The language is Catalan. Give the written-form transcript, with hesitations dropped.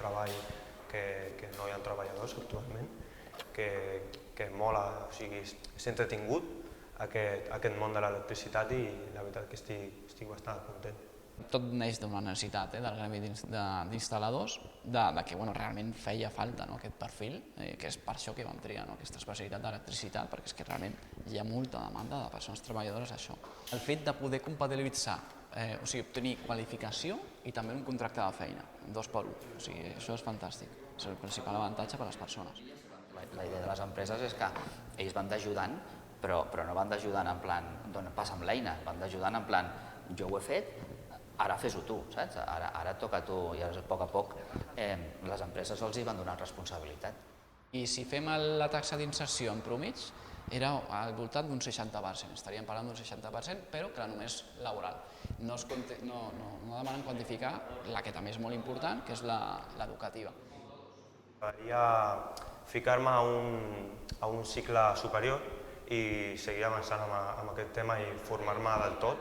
treball que no hi ha treballadors actualment, que mola, o sigui, és entretingut aquest món de l'electricitat i la veritat que estic bastant content. Tot neix d'una necessitat del gremi d'instal·ladors, que realment feia falta aquest perfil, que és per això que vam triar aquesta especialitat d'electricitat, perquè és que realment hi ha molta demanda de persones treballadores a això. El fet de poder compatibilitzar, o sigui, obtenir qualificació i també un contracte de feina, 2x1, o sigui, això és fantàstic, és el principal avantatge per a les persones. La idea de les empreses és que ells van d'ajudant, però no van d'ajudant en plan, passa'm l'eina, van d'ajudant en plan, jo ho he fet, ara fes-ho tu, saps? Ara et toca a tu i a poc les empreses els hi van donar responsabilitat. I si fem la taxa d'inserció en promig, era al voltant d'un 60%, estaríem parlant d'un 60%, però que només laboral. No demanen quantificar la que també és molt important, que és l'educativa. M'agradaria ficar-me a un cicle superior i seguir avançant amb aquest tema i formar-me del tot.